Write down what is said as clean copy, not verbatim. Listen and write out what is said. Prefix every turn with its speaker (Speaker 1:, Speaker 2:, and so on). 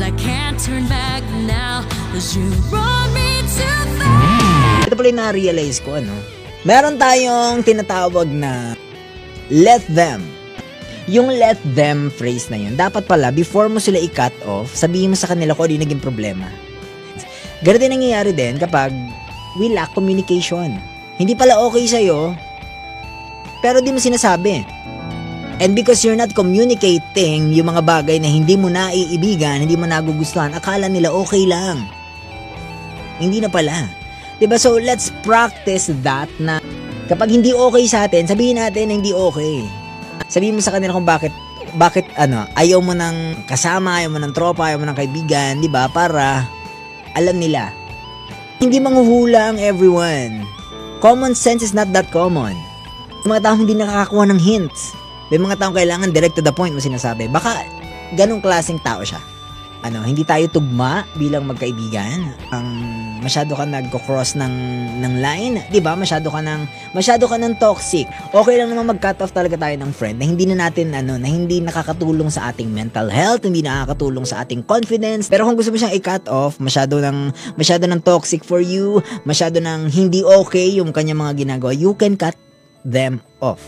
Speaker 1: and I can't turn back now, 'cause you brought me to that.
Speaker 2: Ito pala yung na-realize ko, ano? Meron tayong tinatawag na let them. Yung let them phrase na yun, dapat pala, before mo sila i-cut off, sabihin mo sa kanila kung ano yung naging problema. Ganun din nangyayari din kapag we lack communication. Hindi pala okay sa'yo, pero di mo sinasabi. And because you're not communicating yung mga bagay na hindi mo naiibigan, hindi mo nagugustuhan, akala nila okay lang. Hindi na pala. Diba? So, let's practice that na kapag hindi okay sa atin, sabihin natin na hindi okay. Sabihin mo sa kanila kung bakit ayaw mo ng kasama, ayaw mo ng tropa, ayaw mo ng kaibigan, diba? Para alam nila. Hindi manghuhula ang everyone. Common sense is not that common. May mga taong hindi nakakakuha ng hints. May mga taong kailangan direct to the point mo sinasabi. Baka ganong klaseng tao siya. Hindi tayo tugma bilang magkaibigan. Masyado ka nagko-cross ng line, 'di ba? Masyado ka ng toxic. Okay lang naman mag-cut off talaga tayo ng friend na hindi na natin na hindi nakakatulong sa ating mental health, hindi nakakatulong sa ating confidence. Pero kung gusto mo siyang i-cut off, masyado ng toxic for you, masyado ng hindi okay yung kanya mga ginagawa, you can cut them off.